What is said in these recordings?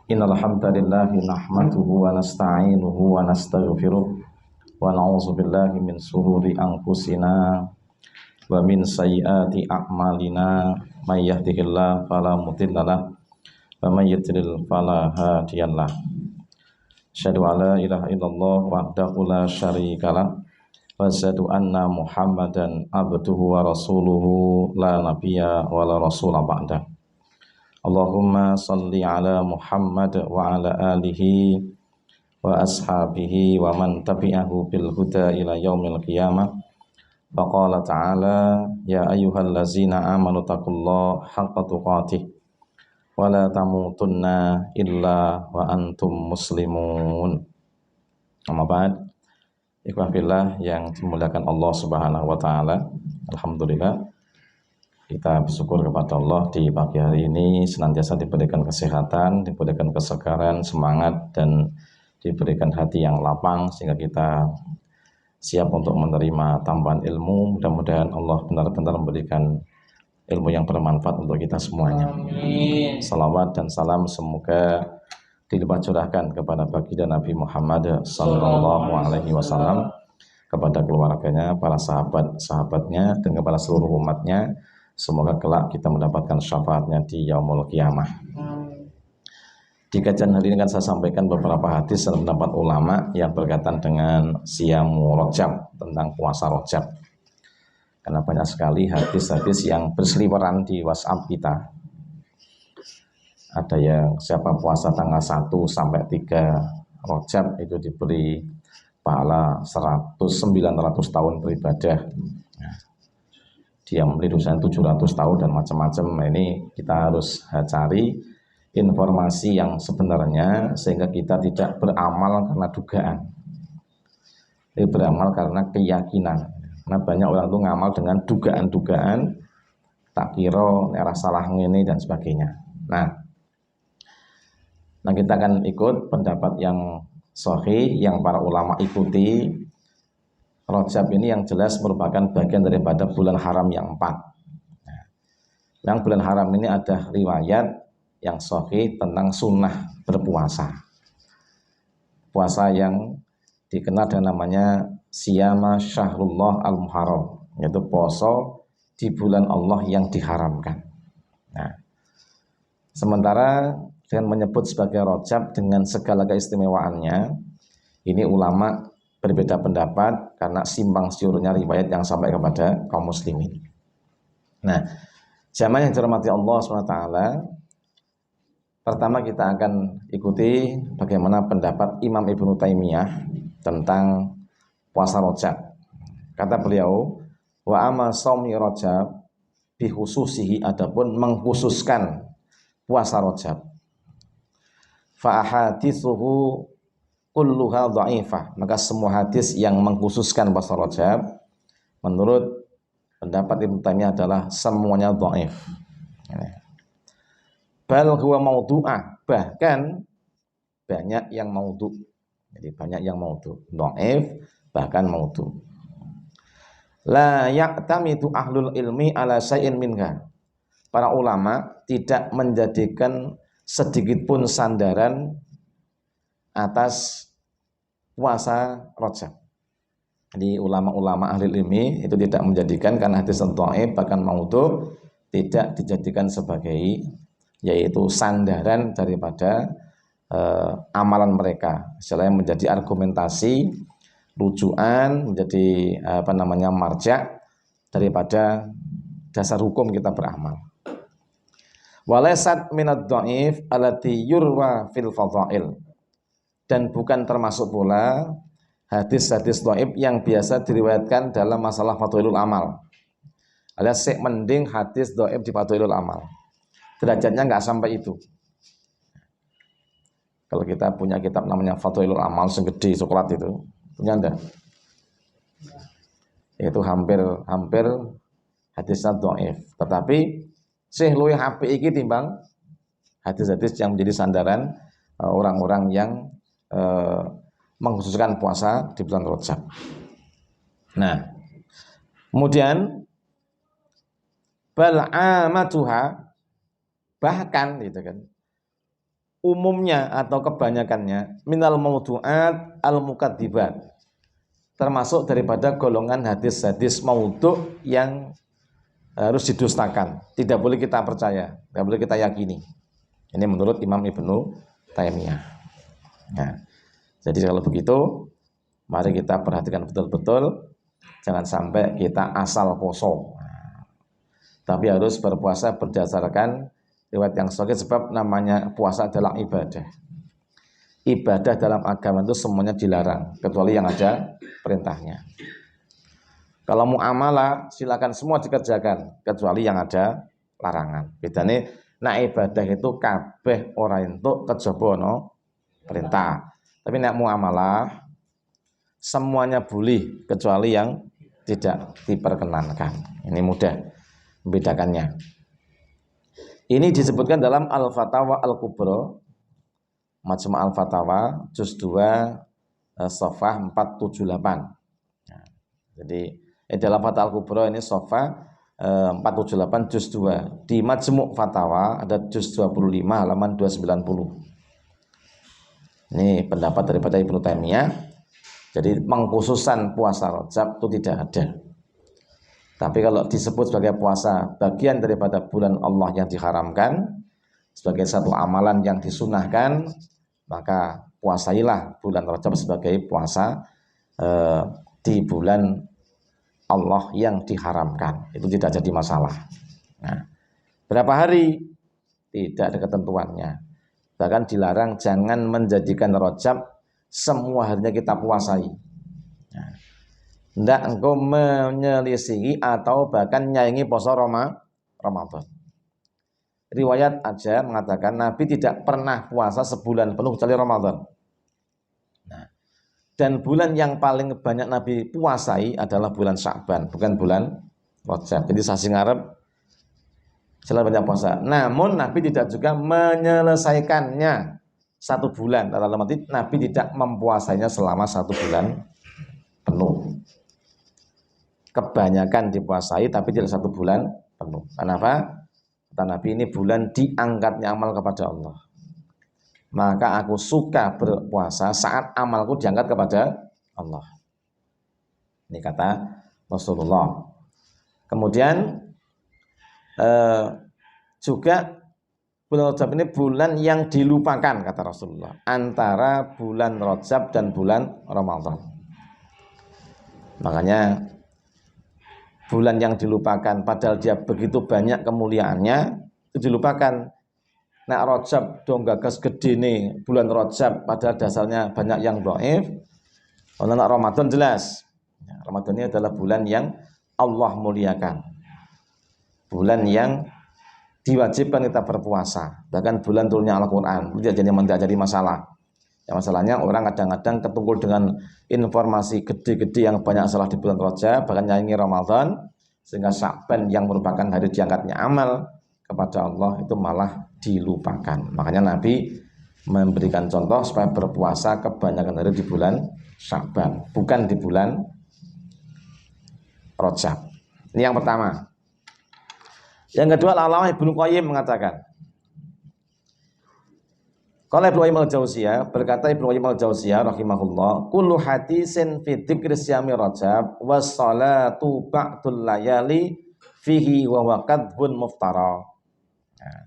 Innal hamdalillahi nahmaduhu wa nasta'inuhu wa nastaghfiruh wa na'udzu billahi min shururi anfusina wa min sayyiati a'malina may yahdihillahu fala mudhillalah wa may yudlil fala hadiyalah. Asyhadu an la ilaha illallah wahdahu la syarikalah wa asyhadu anna Muhammadan abduhu wa rasuluhu la nabiyya wa la rasula ba'da. Allahumma salli ala Muhammad wa ala alihi wa ashabihi wa man tabi'ahu bil huda ila yaumil qiyamah. Faqala ta'ala ya ayyuhallazina amanu taqullaha haqqa tuqatih wa la tamutunna illa wa antum muslimun. Amma ba'd. Ikhwah fillah yang dimuliakan Allah Subhanahu wa taala. Alhamdulillah kita bersyukur kepada Allah di pagi hari ini senantiasa diberikan kesehatan, diberikan kesegaran, semangat, dan diberikan hati yang lapang sehingga kita siap untuk menerima tambahan ilmu. Mudah-mudahan Allah benar-benar memberikan ilmu yang bermanfaat untuk kita semuanya. Amin. Salawat dan salam semoga dilipat curahkan kepada baginda Nabi Muhammad sallallahu alaihi wasallam, kepada keluarganya, para sahabat-sahabatnya, dan kepada seluruh umatnya. Semoga kelak kita mendapatkan syafaatnya di yaumul qiyamah. Di kajian hari ini kan saya sampaikan beberapa hadis dan pendapat ulama yang berkaitan dengan siyamu Rajab, tentang puasa Rajab. Karena banyak sekali hadis-hadis yang berseliweran di WhatsApp kita. Ada yang siapa puasa tanggal 1 sampai 3 Rajab itu diberi pahala 900 tahun beribadah. Dia memberi dosa 700 tahun dan macam-macam. Ini kita harus cari informasi yang sebenarnya sehingga kita tidak beramal karena dugaan. Ini beramal karena keyakinan. Karena banyak orang itu ngamal dengan dugaan-dugaan, tak kira era salah ini dan sebagainya. Nah kita akan ikut pendapat yang sahih yang para ulama ikuti. Rajab ini yang jelas merupakan bagian daripada bulan haram yang 4. Yang bulan haram ini ada riwayat yang sahih tentang sunnah berpuasa. Puasa yang dikenal dengan namanya siyama syahrullah al-muharram, yaitu poso di bulan Allah yang diharamkan. Nah, sementara dengan menyebut sebagai Rajab dengan segala keistimewaannya, ini ulama berbeda pendapat karena simpang siurnya riwayat yang sampai kepada kaum muslimin. Nah, jamaah yang dirahmati Allah SWT, pertama kita akan ikuti bagaimana pendapat Imam Ibnu Taimiyah tentang puasa Rajab. Kata beliau, wa amma shaumi Rajab bi khususihi, adapun mengkhususkan puasa Rajab, fa ahaditsuhu kulluha dha'ifah, maka semua hadis yang mengkhususkan puasa Rajab menurut pendapat Ibnu Taimiyah adalah semuanya dha'if. Bal huwa maudhu'ah, bahkan banyak yang maudhu'. Jadi banyak yang maudhu', dha'if, bahkan maudhu'. La ya'tamidu ahlul ilmi ala syai'in minha. Para ulama tidak menjadikan sedikit pun sandaran atas puasa Rajab. Jadi ulama-ulama ahli ilmi itu tidak menjadikan karena hadis dhaif bahkan maudhu' tidak dijadikan sebagai yaitu sandaran daripada amalan mereka. Selain menjadi argumentasi, rujukan, menjadi marja' daripada dasar hukum kita beramal. Walaysat minad dhaif allati yurwa fil fadhail, dan bukan termasuk pula hadis-hadis dhaif yang biasa diriwayatkan dalam masalah fadhailul amal. Alias mending hadis dhaif di fadhailul amal. Derajatnya enggak sampai itu. Kalau kita punya kitab namanya Fadhailul Amal segede coklat itu, punya enggak? Itu hampir hadisnya dhaif. Tetapi sih luwih apik iki timbang hadis-hadis yang menjadi sandaran orang-orang yang mengkhususkan puasa di bulan Rajab. Nah, kemudian bal'amatuha, bahkan gitu kan, umumnya atau kebanyakannya minal maudu'at al-mukadzibat, termasuk daripada golongan hadis-hadis maudhu' yang harus didustakan, tidak boleh kita percaya, tidak boleh kita yakini. Ini menurut Imam Ibnu Taimiyah. Nah, jadi kalau begitu, mari kita perhatikan betul-betul, jangan sampai kita asal poso. Tapi harus berpuasa berdasarkan riwayat yang sahih, sebab namanya puasa adalah ibadah. Ibadah dalam agama itu semuanya dilarang kecuali yang ada perintahnya. Kalau muamalah silakan semua dikerjakan kecuali yang ada larangan. Bedanya nak ibadah itu kabeh ora entuk kejaba no perintah. Tapi nak muamalah semuanya boleh kecuali yang tidak diperkenankan. Ini mudah membedakannya. Ini disebutkan dalam Al-Fatawa Al-Kubra, Majmu' Al-Fatawa juz 2 safhah 478. Nah, jadi dalam Fatawa Al-Kubra ini safhah 478 juz 2. Di Majmu' Fatawa ada juz 25 halaman 290. Ini pendapat daripada Ibnu Taimiyah. Jadi pengkhususan puasa Rajab itu tidak ada. Tapi kalau disebut sebagai puasa bagian daripada bulan Allah yang diharamkan, sebagai satu amalan yang disunahkan, maka puasailah bulan Rajab sebagai puasa di bulan Allah yang diharamkan. Itu tidak jadi masalah. Nah, berapa hari? Tidak ada ketentuannya. Bahkan dilarang jangan menjadikan Rajab semua harinya kita puasai. Nah, hendak engkau menyelisihi atau bahkan nyaingi puasa Ramadan. Riwayat aja mengatakan Nabi tidak pernah puasa sebulan penuh kecuali Ramadan. Nah, dan bulan yang paling banyak Nabi puasai adalah bulan Sya'ban, bukan bulan Rajab. Jadi sasi ngarep selalu banyak puasa. Namun Nabi tidak juga menyelesaikannya satu bulan. Dalam arti Nabi tidak mempuasainya selama satu bulan penuh. Kebanyakan dipuasai tapi tidak satu bulan penuh. Kenapa? Kata Nabi, ini bulan diangkatnya amal kepada Allah. Maka aku suka berpuasa saat amalku diangkat kepada Allah. Ini kata Rasulullah. Kemudian juga bulan Rajab ini bulan yang dilupakan kata Rasulullah, antara bulan Rajab dan bulan Ramadan. Makanya bulan yang dilupakan padahal dia begitu banyak kemuliaannya itu dilupakan. Nah Rajab dong gagas gede nih bulan Rajab padahal dasarnya banyak yang dhaif. Kalau nak Ramadan jelas. Ramadan ini adalah bulan yang Allah muliakan. Bulan yang diwajibkan kita berpuasa. Bahkan bulan turunnya Al-Qur'an. Tidak jadi masalah. Ya, masalahnya orang kadang-kadang ketungkul dengan informasi gede-gede yang banyak salah di bulan Rajab, bahkan nyanyi Ramadan, sehingga Sya'ban yang merupakan hari diangkatnya amal kepada Allah itu malah dilupakan. Makanya Nabi memberikan contoh supaya berpuasa kebanyakan hari di bulan Sya'ban, bukan di bulan Rajab. Ini yang pertama. Yang kedua, Al-Allamah Ibnu Qayyim mengatakan, kalau Ibnu Qayyim al-Jauziyah, berkata Ibnu Qayyim al-Jauziyah rahimahullah, kullu hadisin fi dzikri syami Rajab was salatu ba'dul layali fihi wa waqadbun muftara. Nah,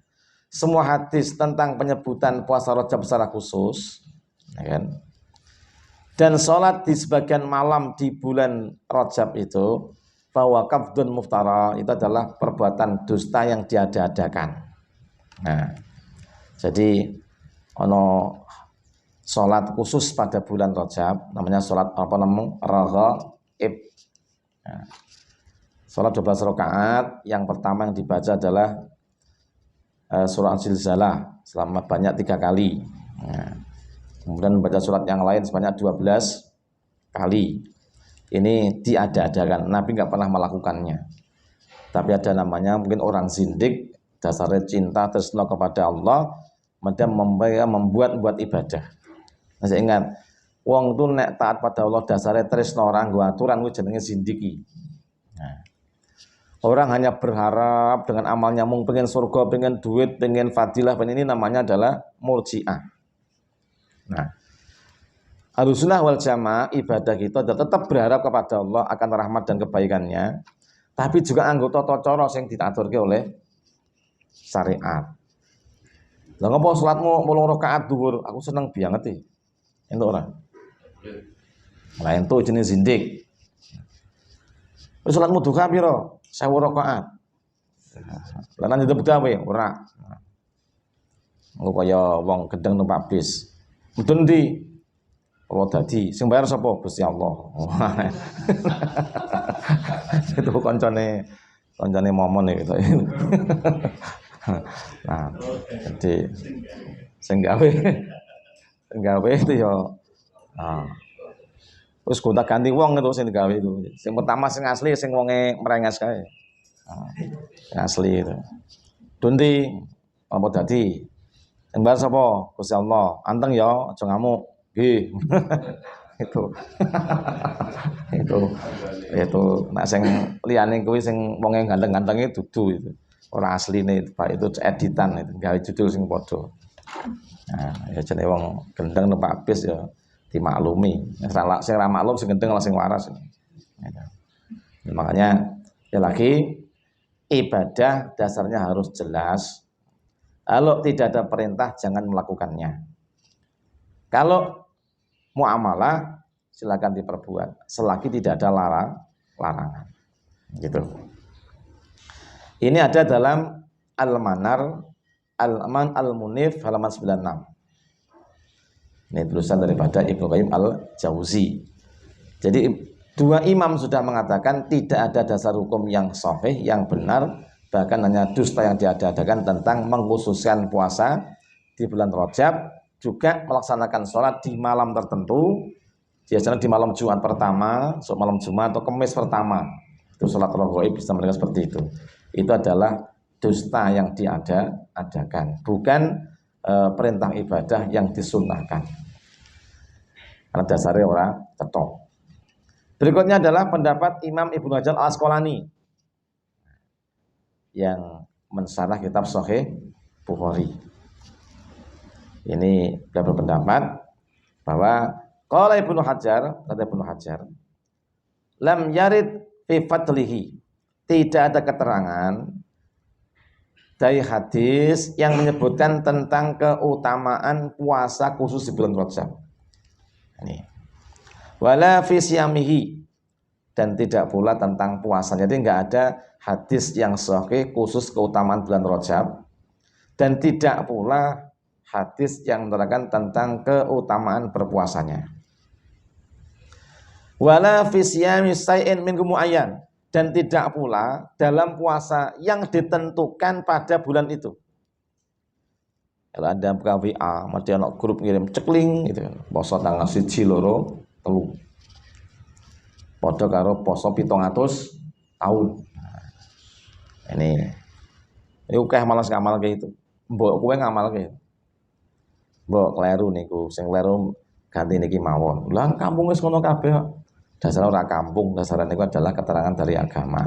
semua hadis tentang penyebutan puasa Rajab secara khusus, ya kan? Dan sholat di sebagian malam di bulan Rajab itu, fa waqadbun muftara, itu adalah perbuatan dusta yang diada-adakan. Nah, jadi ono sholat khusus pada bulan Rajab namanya sholat raghaib. Nah, sholat 12 rakaat. Yang pertama yang dibaca adalah surah Zilzalah selama banyak 3 kali. Nah, kemudian membaca surat yang lain sebanyak 12 kali. Ini diada-adakan. Nabi nggak pernah melakukannya. Tapi ada namanya mungkin orang zindik, dasarnya cinta tresna kepada Allah, mereka membuat ibadah. Masih ingat, wong itu nek taat pada Allah dasarnya tresno orang gua aturan ku jenenge zindiki. Nah, Orang hanya berharap dengan amalnya mung pengen surga, pengen duit, pengen fadilah, pengen ini, namanya adalah murji'ah. Nah, Ahlussunnah wal Jamaah ibadah kita tetap berharap kepada Allah akan rahmat dan kebaikannya, tapi juga anggota cara yang diaturke oleh syariat. Lah ngopo salatmu 8 rakaat dhuwur? Aku seneng banget iki. Entuk ora? Lah entuk jenis zindik. Wis salatmu duha pira? 1000 rakaat. Lah nang ndep gawe ora. Engko kaya wong gedeng numpak bis. Mudun ndi? Kalau dadi sing bayar sapa? Gusti Allah. Itu koncone momon gitu. Nah, jadi sing gawe itu ya terus gonta ganti wong itu sing gawe itu. Sing pertama sing asli sing wonge merenges kae. Yang asli itu. Dundi apa dadi? Sing bayar sapa? Gusti Allah. Anteng ya, aja ngamuk. Nggih. itu nek sing liyane kuwi sing wonge ganteng-gantenge dudu itu. Ora asline Pak, itu editan itu, gawe judul sing padha. Nah, ya jenenge wong gendeng numpak bis ya dimaklumi. Sing ra maklum sing gendeng sing waras. Ya, makanya ya lagi ibadah dasarnya harus jelas. Kalau tidak ada perintah jangan melakukannya. Kalau muamalah silakan diperbuat selagi tidak ada larangan. Gitu. Ini ada dalam Al-Manar Al-Aman Al-Munif halaman 96. Ini tulisan daripada Ibnu Qayyim Al-Jauzi. Jadi dua imam sudah mengatakan tidak ada dasar hukum yang sahih, yang benar, bahkan hanya dusta yang diada-adakan tentang mengkhususkan puasa di bulan Rajab, juga melaksanakan sholat di malam tertentu, biasanya di malam Jumat pertama, malam Jumat atau Kamis pertama, itu sholat raghaib bisa mereka seperti itu. Itu adalah dusta yang diada-adakan, bukan perintah ibadah yang disunnahkan. Karena dasarnya orang cetok. Berikutnya adalah pendapat Imam Ibnu Hajar Al-Asqalani yang mensyarah kitab Sahih Bukhari. Ini beliau berpendapat bahwa qala Ibnu Hajar, kata Ibnu Hajar, lam yarid fi fadlihi, tidak ada keterangan dari hadis yang menyebutkan tentang keutamaan puasa khusus di bulan Rajab. Ini. Wala fi siyamihi, dan tidak pula tentang puasa. Jadi enggak ada hadis yang sahih khusus keutamaan bulan Rajab, dan tidak pula hadis yang menerangkan tentang keutamaan berpuasanya. Wala fi siyami say'in min muayyan, dan tidak pula dalam puasa yang ditentukan pada bulan itu. Kalau ada buka WA, mesti anak grup ngirim cekling gitu kan. Poso tanggal 1, 2, 3. Padha karo poso 700 tahun. Nah, ini ukeh malas ngamal kayak itu. Mbok kowe ngamal kayak. Mbok kleru niku, sing kleru ganti niki mawon. Lah kampung wis ngono kabeh. Dasar ora kampung, dasarnya niku adalah keterangan dari agama.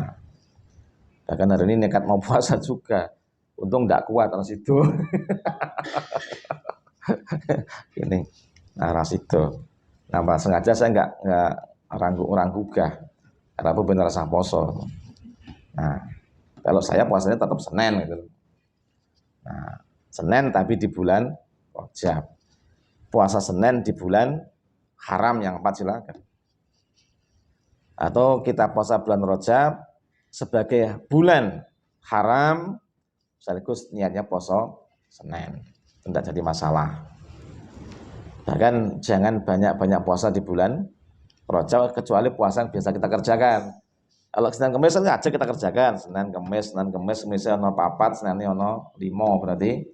Bahkan hari ini nekat mau puasa juga. Untung enggak kuat ras itu. Ini ras itu. Nah, sengaja saya enggak ranggu-gah. Karena aku bener rasa poso. Nah, kalau saya puasanya tetap Senin gitu. Nah, Senin tapi di bulan Rajab. Puasa Senin di bulan haram yang 4 silakan. Atau kita puasa bulan Rajab sebagai bulan haram, sekaligus niatnya poso Senin, tidak jadi masalah. Bahkan jangan banyak-banyak puasa di bulan Rajab, kecuali puasa yang biasa kita kerjakan. Kalau Senin Kemis kan aja kita kerjakan, Senin Kemis, Kemisnya ono 4, Senin ono 5, berarti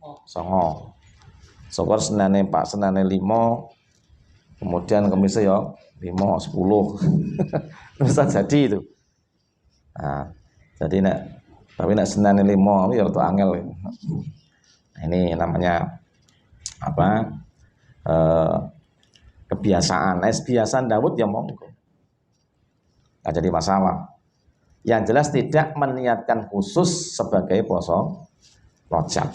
9. Syukur Senin 4, Senin 5, kemudian Kemisnya ya 5, 10. Bisa jadi itu. Nah, jadi tapi nek Senin 5 ya rada angel. Nah, ini namanya apa? Kebiasaan. Kebiasaan Daud ya monggo. Nggak jadi masalah. Yang jelas tidak meniatkan khusus sebagai poso Rajab.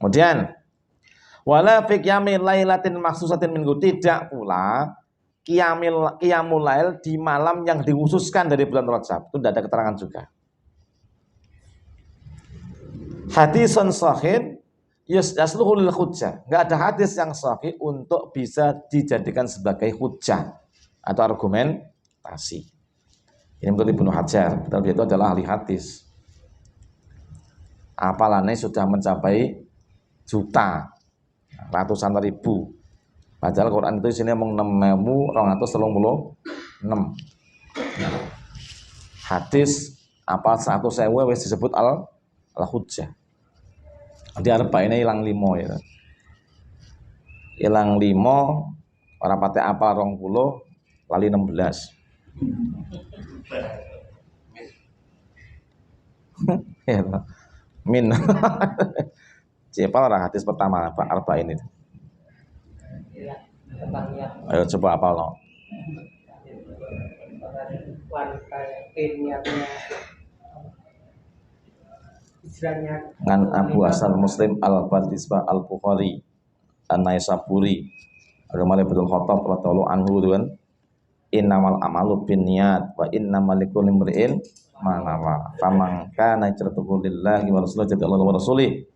Kemudian wala fi qiyamil lailatin maksusatin minggu, tidak pula qiyamul lail di malam yang dikhususkan dari bulan Rajab. Itu tidak ada keterangan juga. Hadisun sahih yasluhu lil hujjah. Enggak ada hadis yang sahih untuk bisa dijadikan sebagai hujjah atau argumentasi. Ini menurut Ibnu Hajar, betul itu adalah ahli hadis. Apalannya sudah mencapai juta, ratusan ribu. Padahal Quran itu isinya mung 6.236. Hadis apa 100.000 wis disebut al-hujjah. Di arba'ine ilang 5 ya. Ilang 5 ora pate apal 20 lali 16. Ya, min. Siapa orang hadis pertama Pak arba'in itu? Ayo coba apal no. Ngan Abu Hasan Muslim al-Batisbah al-Bukhari an-Naisaburi Umar bin Khattab radhiyallahu anhu kan, innamal amalu binniyat wa innamal likulli imri'in ma nawa faman kana hijratuhu lillahi wa rasulihi jalla wa rasulih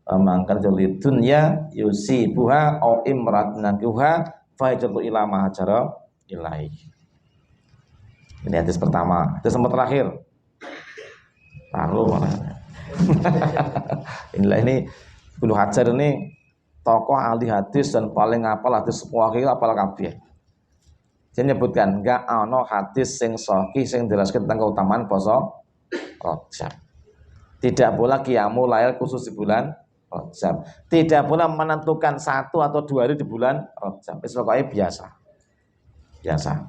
faman kana hijratuhu dunya yusibuha aw imra'atan nakuha fa hijratu ila ma hajara ilaihi. Ini hadis pertama. Hadis yang terakhir lalu inilah ini Ibnu Hajar ini tokoh ahli hadis dan paling hafal hadis semua kira apal kabeh. Dia menyebutkan enggak ana hadis sing sahih sing jelaskan tentang keutamaan poso Rajab. Tidak pula qiyamul lail khusus di bulan Rajab. Tidak pula menentukan 1 atau 2 hari di bulan Rajab. Pokoknya biasa. Biasa.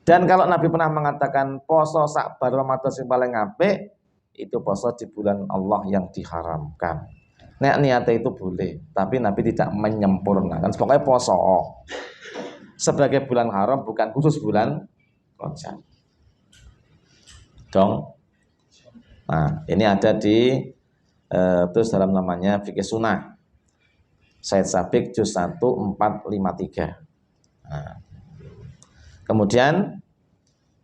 Dan kalau Nabi pernah mengatakan poso Sa'ban Ramadan sing paling apik, itu poso di bulan Allah yang diharamkan. Nek niatnya itu boleh, tapi Nabi tidak menyempurnakan. Pokoknya poso sebagai bulan haram, bukan khusus bulan Rajab. Dong. Nah, ini ada di terus dalam namanya Fikih Sunnah. Said Sabiq juz 1 453. Nah. Kemudian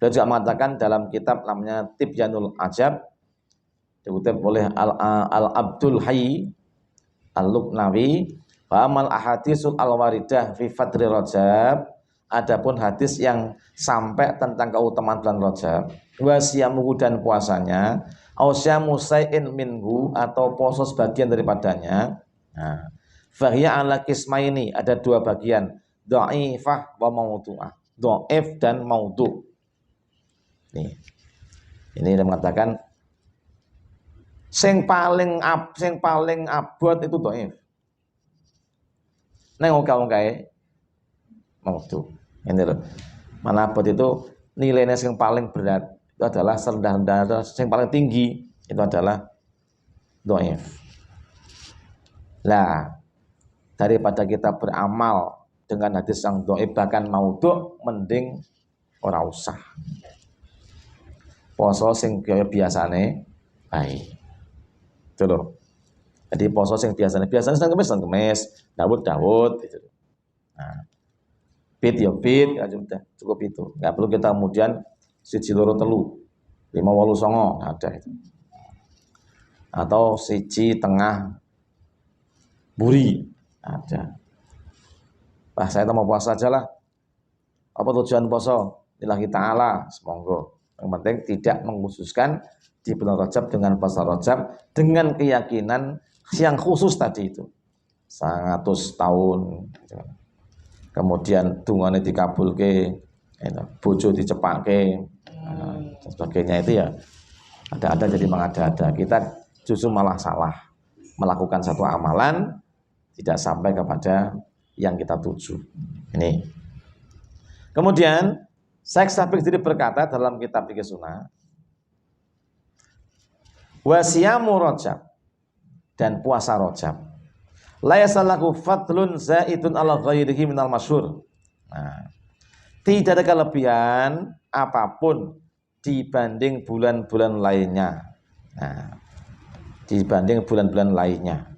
dia juga mengatakan dalam kitab namanya Tibyanul Ajab, dikutip oleh Al-Abdul Hayy Al-Luqnawi, wa amal ahadisul al-waridah fi fadri Rajab, adapun hadis yang sampai tentang keutamaan bulan Rajab, wa siyamuhu dan puasanya, au syamu sai'in minhu atau puasa sebagian daripadanya. Nah, fahiya ala qismaini, ada 2 bagian, dhaifah wa maudhu'ah. Dhaif dan maudhu'. Nih. Ini dia mengatakan sing paling abot itu dhaif. Neng oke-oke maudhu'. Ini loh. Mana abot itu nilainya yang paling berat itu adalah serendah-rendah, yang paling tinggi itu adalah dhaif. Lah, daripada kita beramal dengan hadis yang dhaif bahkan maudhu', mending ora usah. Poso sing kaya biasane bae. Itu loh. Jadi poso sing biasane Senin Kamis, Daud gitu. Nah, bid ya bid, ya sudah cukup itu. Enggak perlu kita kemudian 1 loro telu 5 8 9 ada itu. Atau 1 tengah buri ada. Bah, saya mau puasa aja lah. Apa tujuan puasa? Lillahi ta'ala, semoga. Yang penting tidak mengkhususkan di bulan Rajab dengan puasa Rajab dengan keyakinan yang khusus tadi itu. 100 tahun. Kemudian dungane dikabulke, bojo dicepake, dan sebagainya itu ya ada-ada jadi mengada-ada. Kita justru malah salah melakukan satu amalan tidak sampai kepada yang kita tuju. Ini. Kemudian Syekh Sabiq sendiri berkata dalam kitab Fikih Sunnah, wa siyamu Rajab, dan puasa Rajab, la yasallahu fadlun zaidun ala ghairihi minal masyhur. Nah, tidak ada kelebihan apapun dibanding bulan-bulan lainnya. Nah, dibanding bulan-bulan lainnya.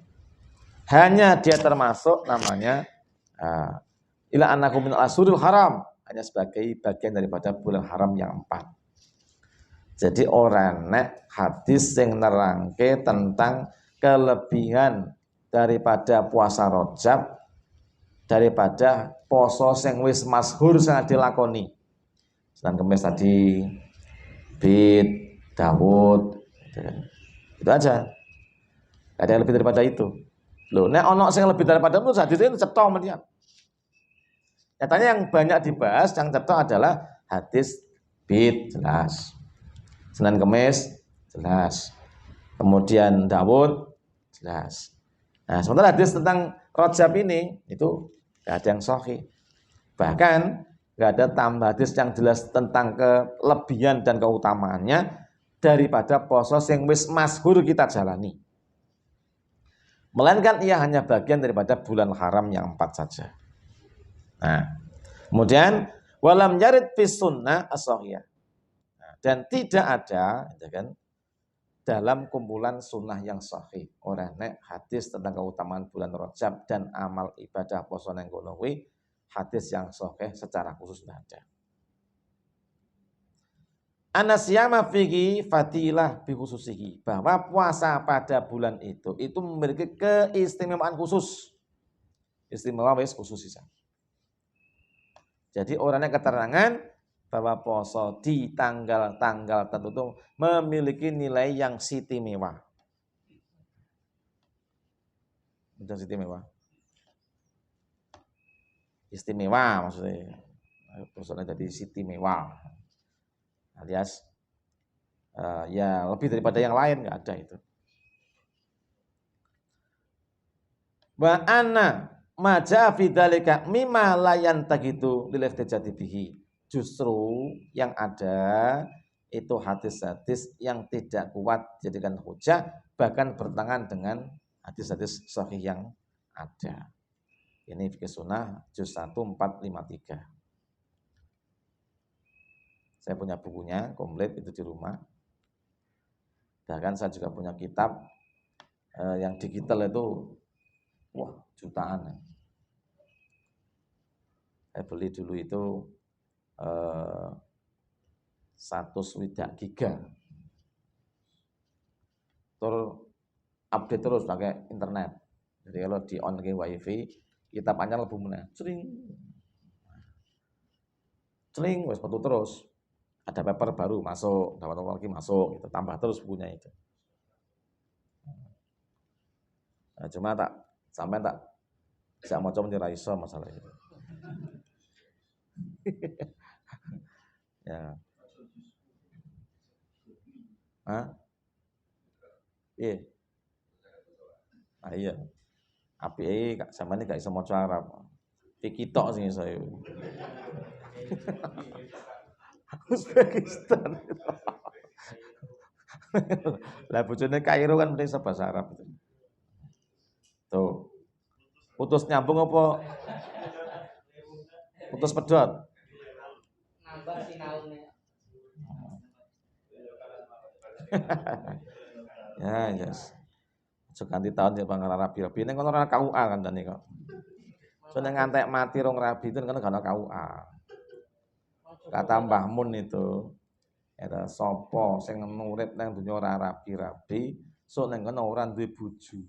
Hanya dia termasuk namanya ila annahu minal asyhuril haram, hanya sebagai bagian daripada bulan haram yang 4. Jadi orang nek hadis yang nerangke tentang kelebihan daripada puasa Rajab, daripada poso sing wis masyhur sing dilakoni. Senin Kamis tadi, Bid, Daud, gitu kan. Itu aja. Gak ada yang lebih daripada itu. Loh, nek ono sing lebih daripada itu hadis itu cetok melihat. Nyatanya yang banyak dibahas, yang cetok adalah hadis Bid, jelas. Senin Kamis, jelas. Kemudian Daud, jelas. Nah, sementara hadis tentang Rajab ini, itu gak ada yang sahih. Bahkan gak ada tambah hadis yang jelas tentang kelebihan dan keutamaannya daripada poso yang wis masyhur kita jalani. Melainkan ia hanya bagian daripada bulan haram yang 4 saja. Nah, kemudian walam yarid fi sunnah as-sahihah. Dan tidak ada, ya kan, dalam kumpulan sunnah yang sahih orang nek hadis tentang keutamaan bulan Rajab dan amal ibadah poso nang kono kuwi hadis yang sahih secara khusus tidak ada. Anasyama fihi fadilah bi khususihi, bahwa puasa pada bulan itu memiliki keistimewaan khusus. Istimewa wis khusus saja. Jadi orangnya keterangan bahwa puasa di tanggal-tanggal tertentu memiliki nilai yang istimewa. Bukan istimewa. Istimewa maksudnya. Puasanya jadi istimewa. Alias ya lebih daripada yang lain, nggak ada itu. Wa anna ma jaa fi dzalika mimma la yantaqidu lil ihtijati bihi. Justru yang ada itu hadis-hadis yang tidak kuat jadikan hujah, bahkan bertentangan dengan hadis-hadis sahih yang ada. Ini fikih sunnah juz 1 453. Saya punya bukunya komplit itu di rumah. Bahkan saya juga punya kitab yang digital itu wah jutaan. Saya beli dulu itu 1 giga. Terus update terus pakai internet. Jadi kalau di on ke wifi, kitab anyar lebih meneh. Cling wis metu terus. Ada paper baru masuk, dapat lagi masuk, gitu. Tambah terus bukunya itu. Nah, cuma sampai bisa mau coba nyerah iso masalah itu. Ya. Hah? Iya. Ah iya. Api sama ini gak bisa maca Arab. Iki tok sing iso. Uzbekistan. Lah bojone Kairo kan mesti bahasa Arab itu. Tuh. Putus nyambung apa? Putus pedot. Nambah sinaune. Ya, yes. So ganti tahun ya bang rabi-rabi. Ini kan orang KUA kan dan kok. So ngantek mati rong rabi itu kan gak KUA. Kata Mbah Mun itu, ada sopo sing nurit nang dunya ora rabi-rabi, so nang kono ora duwe bojo.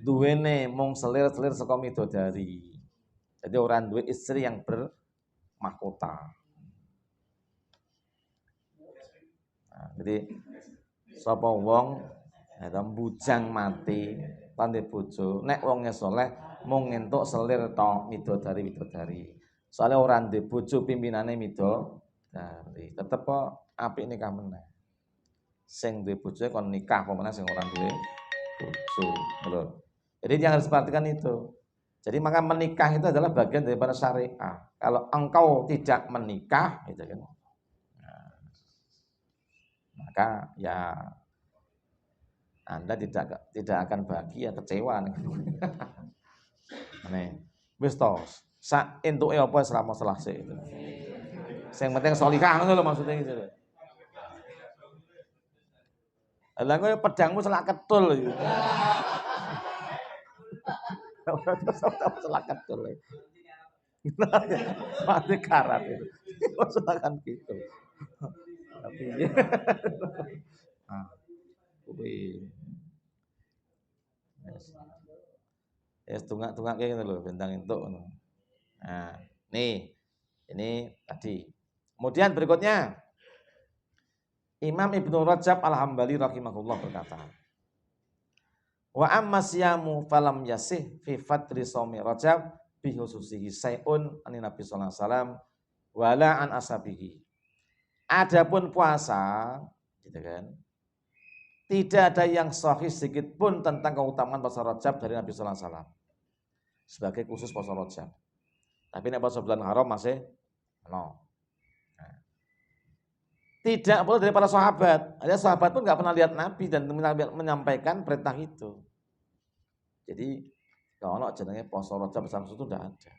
Duwene mung selir-selir saka midodari. Jadi orang duwe istri yang bermahkota. Nah, jadi sapa wong bujang mati tandhe bojo, nek wonge saleh mung entuk selir tok midodari. Soale ora ndek bojo pimpinane midodari. Tetep kok apik nikah meneh. Sing duwe bojo kon nikah apa meneh sing ora duwe bojo. Lho. Jadi jangan harus perhatikan itu. Jadi maka menikah itu adalah bagian daripada syariah. Kalau engkau tidak menikah gitu kan. Nah, maka ya Anda tidak akan bahagia, kecewa. Nih, wis tos. Sak entuke apa selama masalah sik itu. Sing penting sholihah ngono lho maksudnya gitu lho. Lah kowe pedangmu selak ketul iki. Selak ketul. Mati karat itu. Maksudkan gitu. Tapi nah, kuwi tungak-tungak kayak gitu loh, bentang entuk ngono. Nah, nih. Ini tadi. Kemudian berikutnya Imam Ibnu Rajab Al-Hambali rahimahullah berkata, wa amma siyamu falam yasih fi fadri shaumi Rajab bi khususihi sayun an Nabi sallallahu alaihi wasallam wala an ashabihi. Adapun puasa, gitu kan, tidak ada yang sahih sedikit pun tentang keutamaan puasa Rajab dari Nabi sallallahu alaihi wasallam sebagai khusus puasa Rajab. Tapi nek puasa bulan haram masih no. Nah. Tidak boleh dari para sahabat. Ada sahabat pun nggak pernah lihat Nabi dan menyampaikan perintah itu. Jadi kalau jenenge puasa Rajab bersama itu tidak ada.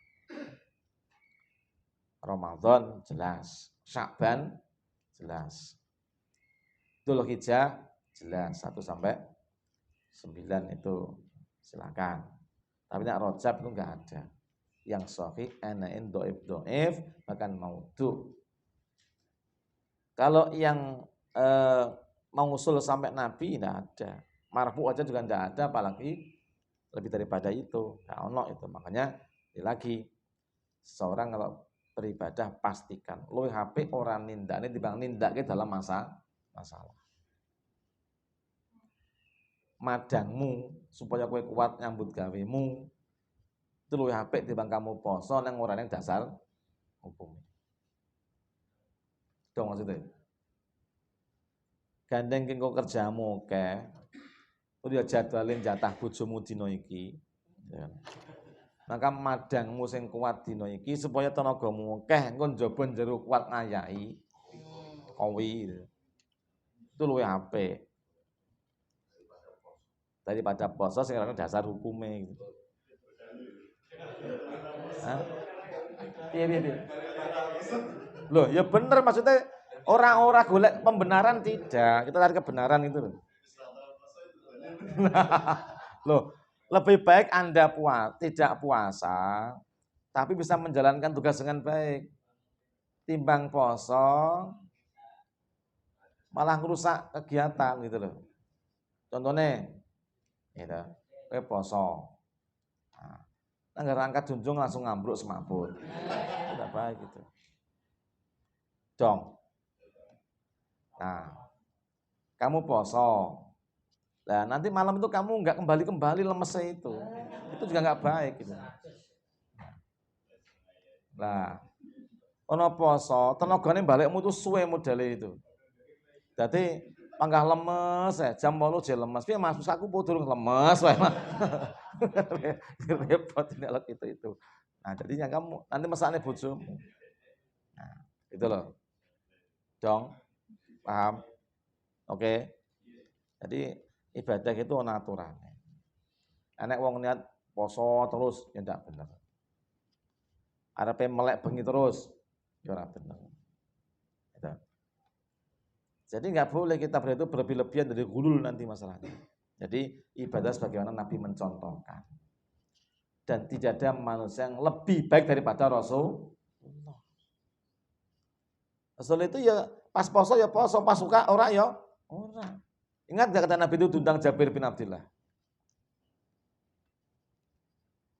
Ramadan jelas, Sya'ban jelas, Dzulhijjah jelas 1 sampai 9 itu silakan. Tapi nek Rajab itu nggak ada. Yang sahih anain dhaif, bahkan maudhu. Kalau yang mengusul sampai Nabi tidak ada. Marfu aja juga tidak ada, apalagi lebih daripada itu. Nah, ono itu. Makanya lagi seorang kalau beribadah pastikan luwih HP orang nindakne dibanding nindakke dalam masalah. Madangmu supaya kowe kuat nyambut gawemu itu luwih HP dibanding kamu poso nang ora nang dasar hukum. Dong maksudnya. Gandeng kengko kerjamu oke. Udah jadwalin jatah bojomu dina iki. Ya. Maka madangmu sing kuat dina iki supaya tenagamu akeh engko njaba njero kuat ngayahi. Kowi. Itu luwih apik. Daripada poso sing ora dasar hukume gitu. Hah? Piye. Loh, ya bener maksudnya orang-orang golek pembenaran tidak. Kita cari kebenaran itu loh. Loh, lebih baik Anda tidak puasa tapi bisa menjalankan tugas dengan baik. Timbang poso malah merusak kegiatan gitu loh. Contohnya gitu. Kowe poso. Nah, anggar angkat junjung langsung ngambruk semaput. Tidak baik gitu. Dong. Nah, kamu poso. Nah, nanti malam itu kamu nggak kembali lemesnya itu juga nggak baik gitu. Nah, ono poso, tenagane balikmu tuh suwe modele itu. Jadi panggah lemes jam 8 je lemes. Piye Mas, aku durung lemes wae mah. Repot ini alat itu. Nah, jadinya kamu nanti mesakne bojomu. Nah, itu loh. Dong. Paham? Oke. Jadi ibadah itu ana aturane. Nek wong niat poso terus ya ndak bener. Arepe melek bengi terus ya ora bener. Gitu. Jadi nggak boleh kita itu berlebih-lebihan dari gulul nanti masalahnya. Jadi ibadah sebagaimana Nabi mencontohkan. Dan tidak ada manusia yang lebih baik daripada Rasulullah. Rasul itu ya pas poso ya poso, pas suka ora ya ora. Ingat gak kata Nabi itu tentang Jabir bin Abdullah?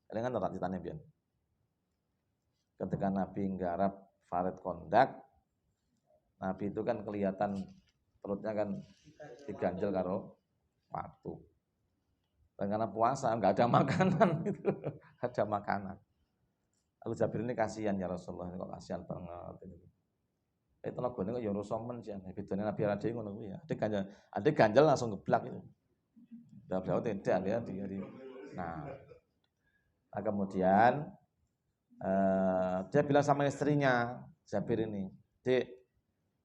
Kalian ora ditanya biyen. Ketika Nabi nggarap Farid Kondak, Nabi itu kan kelihatan perutnya kan diganjel karo watu. Dan karena puasa nggak ada makanan itu, ada makanan. Lalu Jabir ini kasihan ya Rasulullah, kok kasihan banget ini. Tenagane kok ya rusomen sih, bedane Nabi Rade ngono kuwi ya. Ada ganjel langsung geblak itu. Beliau tidak ya di. Nah, kemudian dia bilang sama istrinya Jabir ini, "Dek,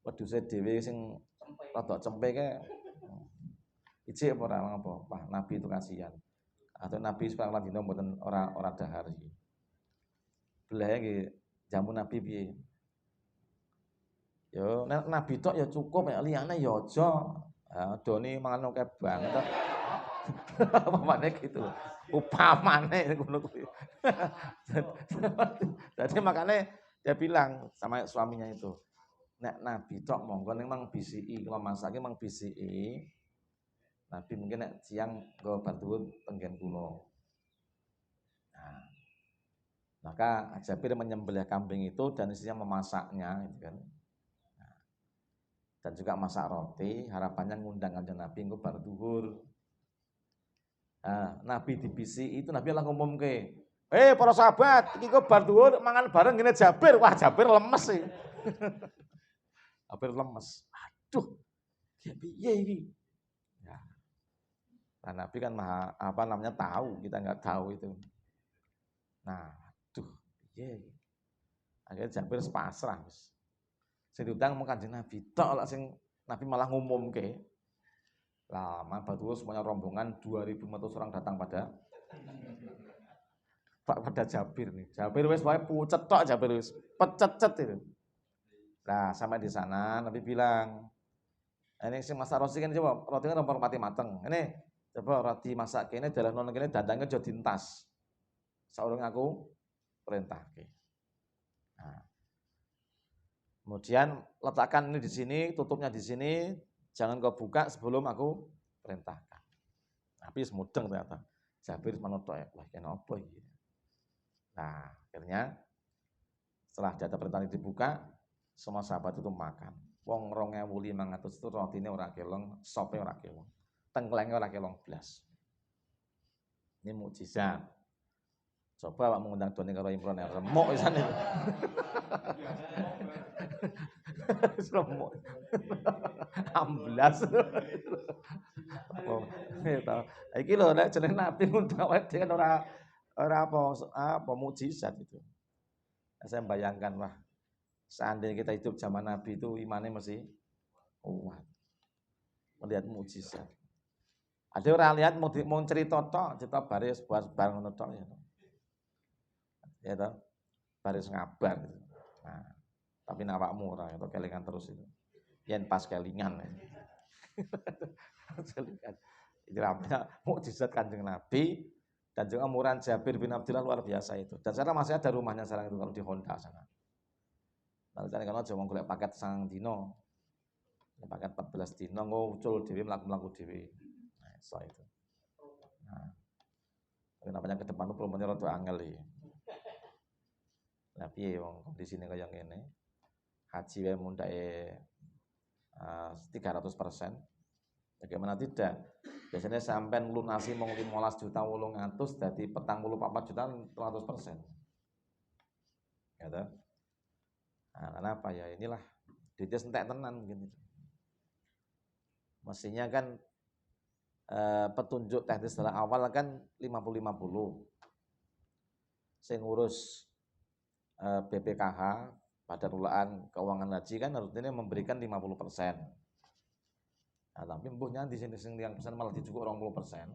wedhuse dhewe sing rada cempe kae ijik apa ora apa? Wah, Nabi itu kasihan. Atau Nabi sekarang dina mboten ora dahar iki." Belah nggih jamu Nabi piye. Yo nek Nabi tok ya cukup, ya liyane ya aja. Doni mangan akeh banget. Upamane gitu. Upamane ngono kuwi. Jadi makanya dia bilang sama suaminya itu, nek Nabi tok monggo ning mang bisiki, kalau masake mang bisiki. Nabi mungkin nek siang nggo bantu tenggen kula. Nah, maka Jabir menyembelih kambing itu dan istrinya memasaknya gitu kan. Nah, dan juga masak roti, harapannya ngundang kanjeng Nabi nggo bar zuhur. Nah, Nabi dibisi itu Nabi lah ngumumke, para sahabat, iki kok bar zuhur mangan bareng ngene Jabir." Wah, Jabir lemes sih. Jabir lemes. Aduh, piye iki? Ya. Nah, Nabi kan tahu, kita nggak tahu itu. Nah, aduh, piye iki? Akhirnya Jabir pasrah wis. Sing diundang mung Kanjeng Nabi tok lak sing Nabi malah ngumumke. Lah, Badua semuanya rombongan 2.500 orang datang pada Jabir nih. Jabir wis wae pucet tok Jabir wis pecet-cet itu. Nah, sampai di sana Nabi bilang, ini sing masak roti kan coba, roti kan rompong pati mateng. Ini coba roti masak kene dalan nono kene dandangnya aja dintas. Saurung aku perintahke. Nah. Kemudian letakkan ini di sini, tutupnya di sini, jangan kau buka sebelum aku perintahkan. Tapi semudeng ternyata. Jabir manotok ya, wah kenapa iki? Nah, akhirnya setelah jatah perintah dibuka, semua sahabat itu makan. Wong 2.500 itu rotine ora kelong, sope ora kelong. Tengklenge ora kelong blas. Ini mukjizat. Coba Pak mengundang Doni karo Imron ya, remuk pisan itu. Remuk. Amblas. Oh, gitu. Iki lho nek jeneng Nabi ngundang wae kan ora apa mukjizat itu. Saya bayangkan wah, seandainya kita hidup zaman Nabi itu imannya masih kuat. Melihat mukjizat. Ada orang lihat mau cerita tok, cerita baris buat bareng ngono tok ya. Ya toh, baris ngabar gitu. Nah, tapi nawakmu ora itu kelingan terus itu. Yen pas kelingan. Kelingan. Itu namanya mukjizat Kanjeng Nabi dan juga murahan Jabir bin Abdullah luar biasa itu. Dan sekarang masih ada rumahnya sekarang itu kalau di Honda sana. Lalu tadi kalau cuma golek paket sang dino. Paket 14 dino ngucul dhewe mlaku-mlaku dhewe. Nah, so itu. Nah. Kenapa ke depan itu perumpamanya rada angel iki. Lah piye wong kondisine kaya ngene. Haji wae mundake 300%. Bagaimana tidak? Biasanya sampai lunasi mau 15.800.000 jadi 44 juta 100%. Ya toh? Nah, kenapa ya? Inilah duitnya entek tenan mungkin. Mestinya kan petunjuk teknis dari awal kan 50-50. Sing ngurus BPKH pada rulaan keuangan haji kan harusnya memberikan 50%. Nah, tapi mbuhnya di sini yang pesan malah dicukup 20%.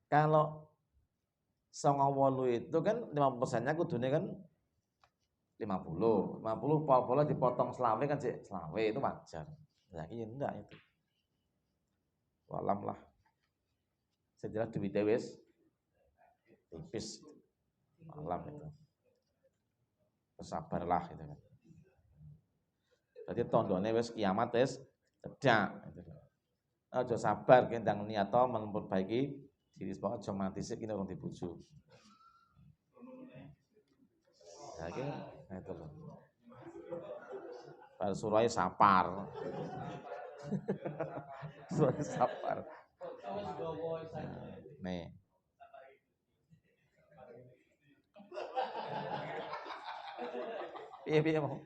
Kalau 98 itu kan 50%-nya kudune kan 50 pola-pola dipotong selawe kan sih selawe itu wajar. Nah, ini enggak itu. Walam lah. Sejelas duit wis tipis. Walam itu. Bersabarlah itu kan. Berarti tondone wis kiamat wis cedak gitu. Aja sabar kendang niato memperbaiki diri sebab aja mati sik kene urung dibujuk. Nah, itu loh. Bar surai sapar. Surai sapar. Nih. Piye mau?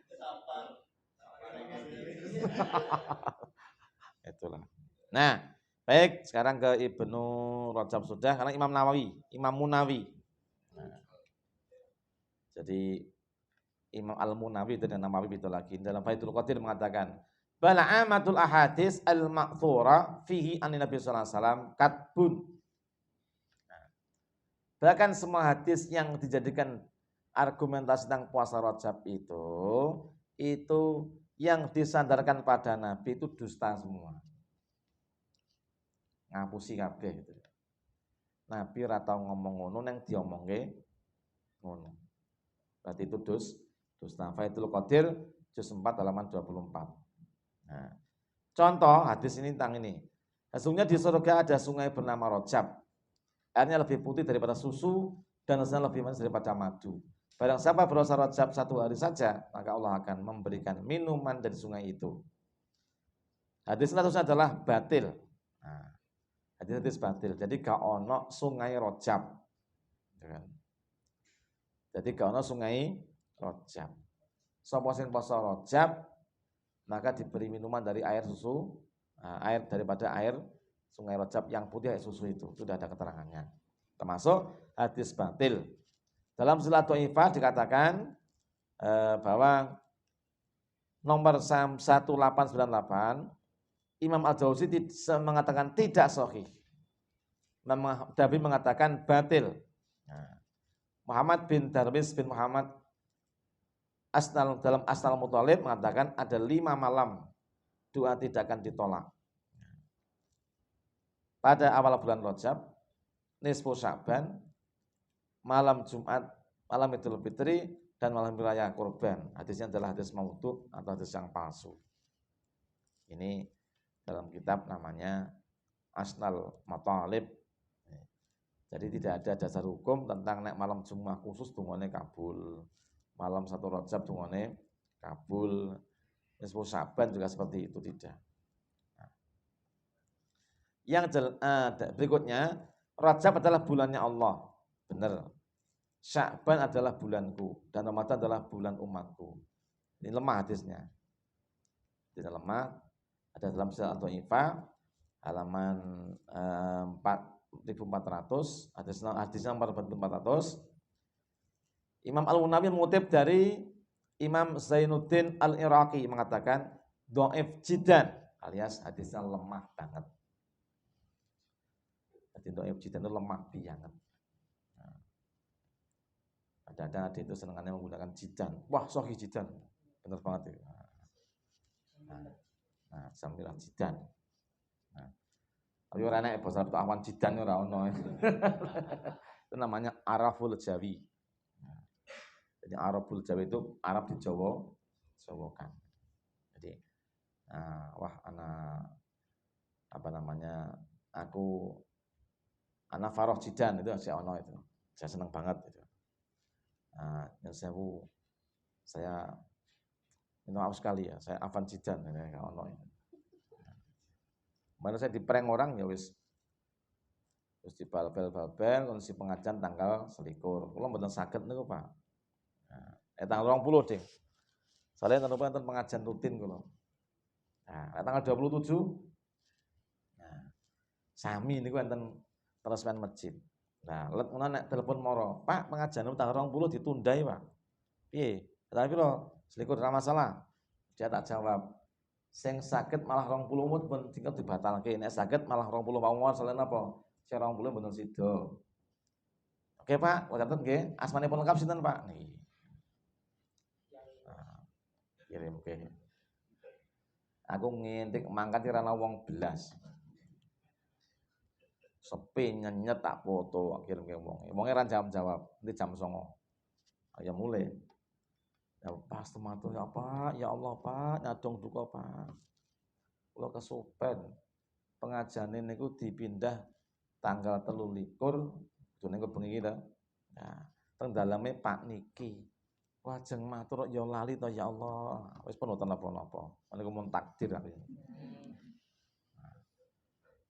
Itulah. Nah, baik, sekarang ke Ibnu Rajab sudah, karena Imam Munawi. Nah, jadi Imam Al-Munawi itu dan Nawawi itu lagi dalam Fathul Qadir mengatakan, bala'amatul ahadits al-ma'thura fihi an Nabi sallallahu alaihi wasallam katbun. Nah, Bahkan semua hadis yang dijadikan argumentasi tentang puasa Rajab itu yang disandarkan pada Nabi itu dusta semua. Ngapusi kabeh gitu. Nabi ora tau ngomong ngono neng diomongke ngono. Berarti itu dusta. Faidul Qadir juz 4 halaman 24. Nah, contoh hadis ini tentang ini. Sesungguhnya di surga ada sungai bernama Rajab. Airnya lebih putih daripada susu dan rasanya lebih manis daripada madu. Barang siapa berpuasa Rajab 1 hari saja, maka Allah akan memberikan minuman dari sungai itu. Hadis statusnya adalah batil. Nah, hadis batil. Jadi gak ono sungai Rajab. Jadi gak ono sungai Rajab. Sapa sing poso Rajab maka diberi minuman dari air susu, air daripada air sungai Rajab yang putih air susu itu. Sudah ada keterangannya. Termasuk hadis batil. Dalam Silah Dhaifah dikatakan bahwa nomor 1898 Imam Al-Jauzi mengatakan tidak sahih. Nabi mengatakan batil. Muhammad bin Darwis bin Muhammad dalam Asnal Muthalib mengatakan ada 5 malam doa tidak akan ditolak. Pada awal bulan Rajab, nisfu Sya'ban, malam Jumat, malam Idul Fitri, dan malam raya Kurban. Hadisnya adalah hadis maudhu atau hadis yang palsu. Ini dalam kitab namanya Asnal Muthalib. Jadi tidak ada dasar hukum tentang nek malam Jumat khusus dungane kabul. Malam 1 Rajab dungane kabul. Nisfu Sya'ban juga seperti itu tidak. Nah. Yang berikutnya, Rajab adalah bulannya Allah. Benar. Sya'ban adalah bulanku dan Ramadan adalah bulan umatku. Ini lemah hadisnya. Tidak lemah. Ada dalam Silah Dhaifah halaman 4400, hadisnya 4400. Imam Al-Munawi mengutip dari Imam Zainuddin Al-Iraqi mengatakan dhaif jiddan, alias hadisnya lemah banget. Jadi dhaif jiddan itu lemah banget. Ada itu senangannya menggunakan jidan. Wah, sahih jidan. Benar banget itu. Nah, sambilah jidan. Nah, tapi ora nek basa awan jidan ora ono. Itu namanya Araful Jawi. Jadi Araful Jawi itu Arab di Jawa, Jawakan. Jadi wah aku anak Faroh jidan itu saya ono itu. Saya senang banget itu. Yang saya minta maaf sekali ya, saya Afan Jidan ini gak ono. Mana saya diprank orang ya wis di balbel kondisi pengajian tanggal 21. Kula mboten saged niku, Pak. Tanggal 20 deh. Saya nenten pengajian rutin kula. Tanggal 27 sami niku enten peresmian masjid. Nah, let ngono nek telepon moro, Pak, pengajian tanggal 20 ditunda ya, Pak. Piye? Tapi lo selikur ora masalah. Dia tak jawab. Sing sakit malah 20 umut pun tinggal dibatalke. Nek sakit malah 20 mawon soalnya apa? Sing 20 mboten sida. Oke, Pak, catet nggih. Asmanipun lengkap sinten, Pak? Niki. Kirim ke. Aku ngintik mangkat ora ana wong belas. Sepi nyenyet tak foto kirim ke wong. Wonge ra jawab, nanti jam 09.00. Ya mulai. Ya pas tematur ya Pak, ya Allah Pak, nyadong duka Pak. Kula kesupen pengajiane niku dipindah tanggal 23 dene bengi ta. Nah, teng daleme Pak niki. Wajeng matur ya lali to ya Allah. Wis pun mboten napa-napa. Niku mun takdir aku.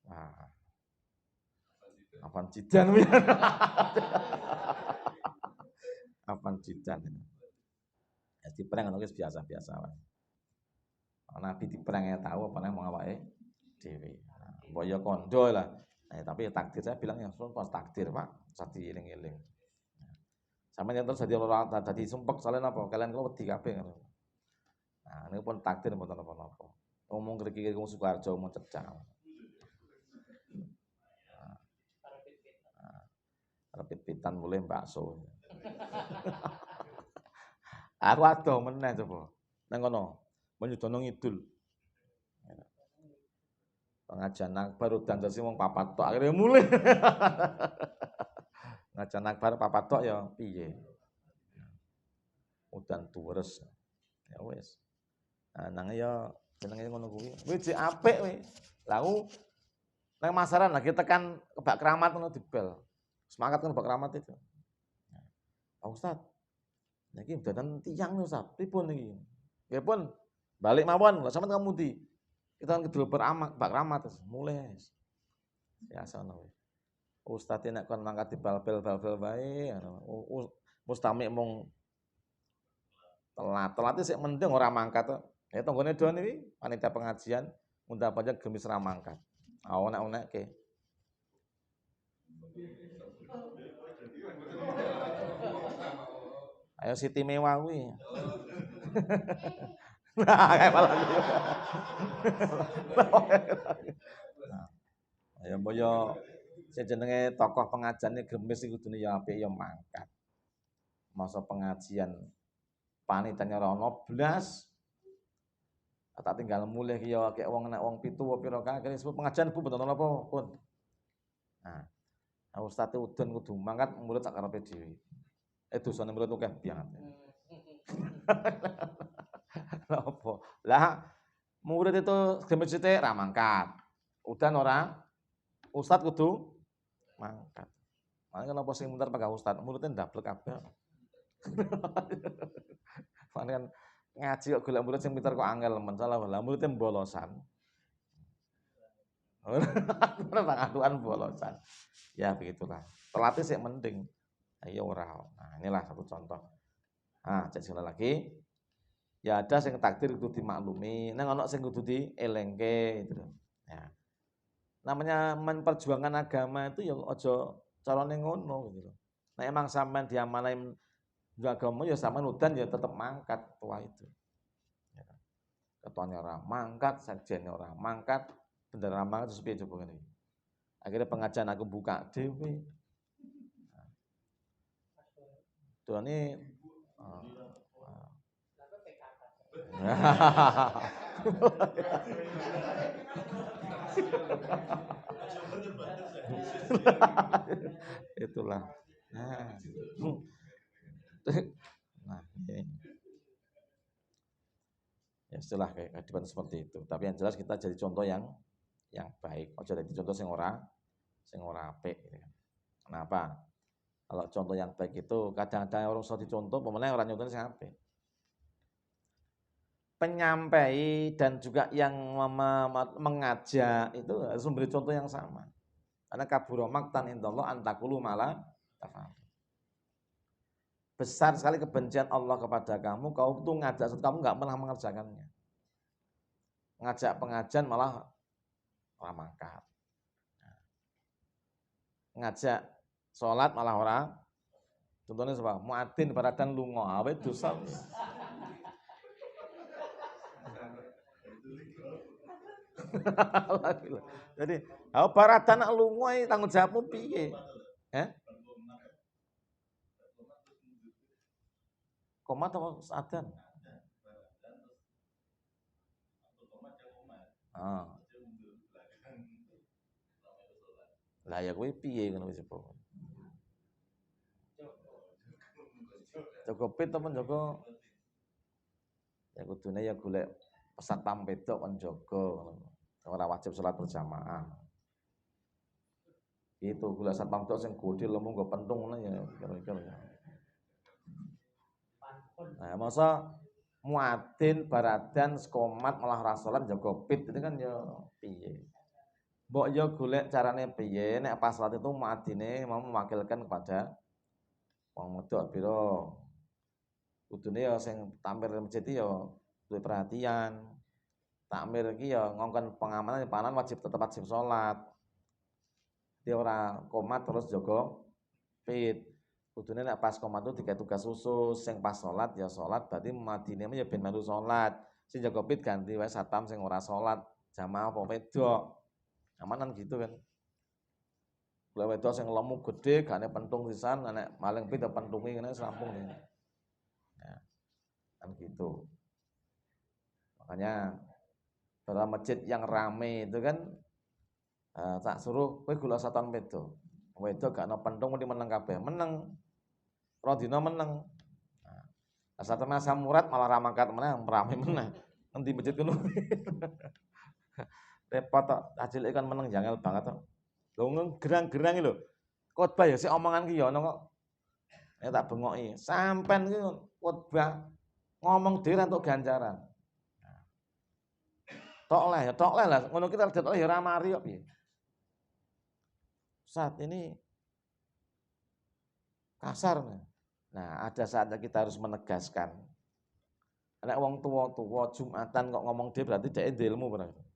Nah. Apaan jidan? Apaan jidan? Ya diprank ngono wis biasa-biasa wae. Nabi diprank ya tahu apa nang mau awake dhewe. Mbok ya kondo lah. Tapi takdir saya bilang ya pas takdir Pak, usah dieling-eling. Sampe yen terus dadi sumpek soalnya apa? Kalian kok wedi kabeh ngono. Nah, niku pun takdir mboten napa-napa. Ngomong kriki-kriki wong Sukoharjo mau cecak. Pit-pitan mulai bakso. Aku adoh meneh coba. Nang kono, menyudono ngidul. Pengajian akbar udan dadi wong papat tok akhire mulai. Ngajian akbar papat tok ya piye. Udan tuwres. Ya wis. Nah, nang ya jenenge ngono kuwi. Kuwi jek apik kuwi. Lah aku nang masaran lagi tekan Kebak Keramat ngono dibel. Semangat kan Kebak Keramat itu. Pak Ustaz, niki dadan tiyang nih Ustaz. Pripun niki? Nggih pun balik mawon, lha sampean kamu di. Kita kan kedul Kebak Keramat terus mulai. Biasa ngono. Ustaz nek kon mangkat di bal-bal wae. Mustami mung telat sik mending ora mangkat to. Ya tanggane doan iki panitia pengajian muntah pajak gemis ra mangkat. Onek-onekke. Ayo Siti Mewah kuwi. Nah, kayak malah gitu. Ya mbaya sing jenenge tokoh pengajian iki gemis iku kudune ya apik ya mangkat. Masa pengajian panitiane ora ono blas. Tak tinggal mulih ki ya kayak wong nek wong 7 apa pira kae disebut pengajian Bu mboten napa pun. Nah, Ustaz udun kudu mangkat murid sak karepe dhewe. Dosane murid akeh banget. Apa? Lah murid itu gemes sithik ra mangkat. Udan ora Ustaz kudu mangkat. Makanya kenapa sing muter pegawai Ustaz, muridnya ndablek kabeh. Makanya kan ngaji kok golek murid sing pinter kok angel men salah lah muridnya bolosan. Pengaduan bolosan. Ya begitulah. Terlatih sih mending. Ayo ora. Nah, inilah satu contoh. Nah, cek sekali lagi. Ya ada sing takdir kudu dimaklumi, nang ana sing kudu dielengke gitu. Ya. Namanya memperjuangkan agama itu ya aja carane ngono gitu. Nah emang sampean diamalain agama ya sampean udan ya tetep mangkat tua itu. Ya. Ketuanya orang mangkat, sekjennya orang mangkat, bendera mangkat terus piye coba ngene. Akhirnya pengajian aku buka dhewe. Tuh ini itulah. Nah, ya istilah kayak kehidupan seperti itu. Tapi yang jelas kita jadi contoh yang baik. Ojo jadi contoh sing ora apik. Gitu. Kenapa? Kalau contoh yang baik itu kadang-kadang orang usah dicontoh, pemenang orang nyontohnya sing apik. Penyampai dan juga yang mengajak itu harus memberi contoh yang sama. Karena kabura maktan indallah antakulu malah tafal. Besar sekali kebencian Allah kepada kamu, kau tuh ngajak, kamu nggak pernah mengerjakannya. Ngajak pengajian malah ora mangkat. Ngajak sholat malah ora. Contohnya sebab muadzin baradan lunga, awet dosa. Jadi, baradan lunga tanggung jawabmu piye? Komat apa adan? Lah ya kowe piye ngono wis apa? Joko pit temen Joko. Ya kudune ya golek pesat pam wedok kon jaga. Ora wajib salat berjamaah. Itu golek satpam wedok sing godhe lemu nggo pentung ngono ya kira-kira. Nah, masa muadzin baradan sekomat malah ra salat jaga pit itu kan ya piye? Mbok yo golek carane piye nek pas salat itu muadzine mau mewakilkan kepada wong wedok pira. Kudune ya sing tampil masjid ya duwe perhatian. Takmir iki ya ngongkon pengamanan panan wajib tetep wajib salat. Dia ora komat terus jaga pit. Kudune nek pas komat itu tiga tugas khusus, sing pas salat ya salat, berarti madine ya ben melu salat. Sing jaga pit ganti wae satam sing ora salat, jamaah apa wedok. Amanan gitu kan. Golek wedok sing lemu gede, gane pentung sisan, nek maling pita pentungi ngene rampung nih. Ya, kan gitu. Makanya dalam masjid yang rame itu kan tak suruh kowe gula satan wedok. Wedok gak ana pentung mesti meneng kabeh. Meneng. Rodina meneng. Nah, satan asam murad malah ra mangkat meneh, rame meneh. Endi masjid kono. Repot tok, ajil ikan meneng jangel banget tok. Lho gerang-gerang iki lho. Khotbah ya sik omongan ki ya ono kok. Tak bengoki. Sampean ki khotbah ngomong dhewe entuk ganjaran. Tok leh lah. Ngono kita tok leh ya ora mari kok piye. Saat ini kasar. Nah, ada saatnya kita harus menegaskan. Nek wong tua-tua Jumatan kok ngomong dhewe berarti dhek ilmu berarti.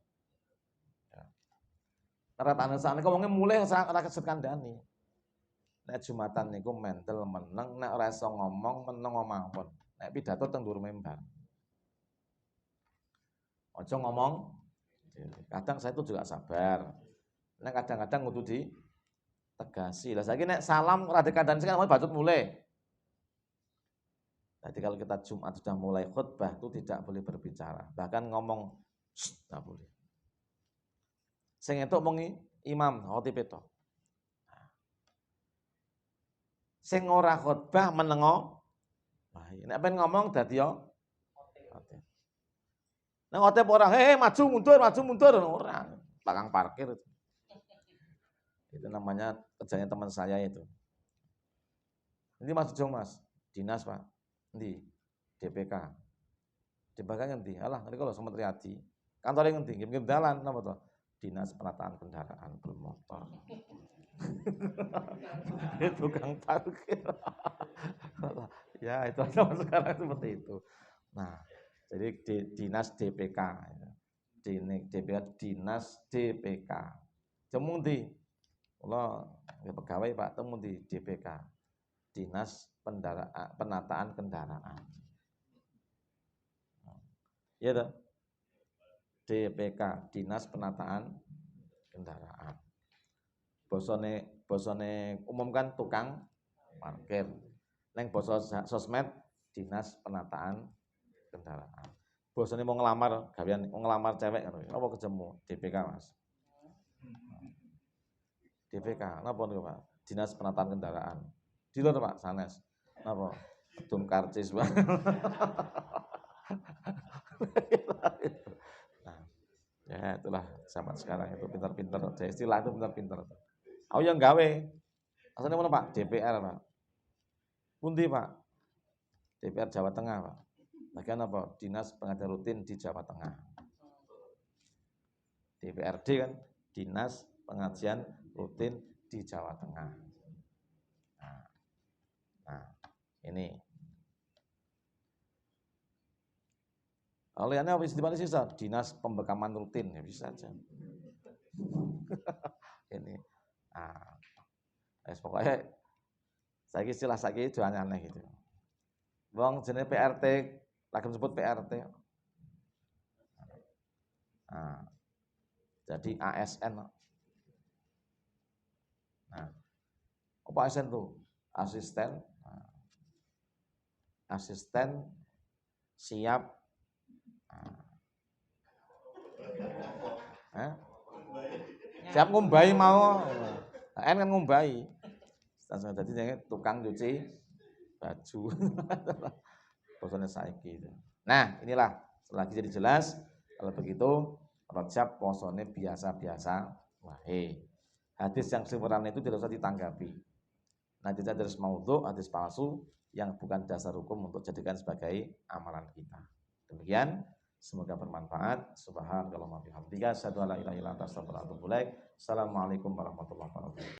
Ratane sakniki wonge mulih ora keset kandhani. Nek Jumatan niku mental meneng, nek ora iso ngomong meneng mawon. Nek pidato teng dhuwur mimbar. Aja ngomong. Kadang saya itu juga sabar. Nek kadang-kadang kudu ditegasi. Lah saiki nek salam ora dikandani kan bacot mulai. Jadi kalau kita Jumat sudah mulai khutbah itu tidak boleh berbicara. Bahkan ngomong tidak boleh. Sing entuk mung imam khotib itu. Sing ora khutbah menengo. Wah, nek ben ngomong dadi yo khotib. Nek khotib ora, maju mundur ora. Belakang parkir itu. Itu namanya kerjanya teman saya itu. Ini Mas Jong Mas, dinas Pak. Endi? DPK. DPK ngendi? Alah, ngriko lho Semet Riyadi. Kantore ngendi? Nggih dalan napa to? Dinas Penataan Kendaraan Bermotor. Tukang parkir. Ya, itu sekarang seperti itu. Nah, jadi dinas DPK. DPK dinas DPK. Temu di kula pegawai Pak temu di DPK. Dinas Penataan Kendaraan. Ya toh? DPK, Dinas Penataan Kendaraan. Bosone umum kan tukang parkir. Neng basa sosmed Dinas Penataan Kendaraan. Bosone mau ngelamar gawean mau ngelamar cewek kan. Apa ketemu DPK Mas? DPK, napa niku Pak? Dinas Penataan Kendaraan. Di luar Pak sanes. Napa? Kedung karcis Pak. Nah, ya itulah zaman sekarang itu pintar-pintar. Saya istilah itu pintar-pintar. Aku yang gawe. Asalnya mana Pak? DPR Pak. Pundi Pak? DPR Jawa Tengah Pak. Bagian apa? Dinas Pengajian Rutin di Jawa Tengah. DPRD kan? Dinas Pengajian Rutin di Jawa Tengah. Nah ini. Aliannya apa istilah sisa? Dinas Pembekaman Rutin ya bisa aja. Ini. Pokoknya saya istilah saya itu aneh gitu. Wong jenis PRT, lagi disebut PRT. Jadi ASN. Nah, apa ASN tuh? Asisten siap. Siap ngumbai mau. N kan ngumbai. Jadi tukang cuci baju. Bosone saiki. Nah, inilah selagi jadi jelas. Kalau begitu, Rajab posone biasa-biasa wae. Hadis yang sempurna itu tidak usah ditanggapi. Hadis hadis maudhu, hadis palsu yang bukan dasar hukum untuk jadikan sebagai amalan kita. Demikian, semoga bermanfaat. Subhanallah wa bihamdika, asyhadu an la ilaha illa anta, astaghfiruka wa atubu ilaik. Assalamualaikum warahmatullahi wabarakatuh.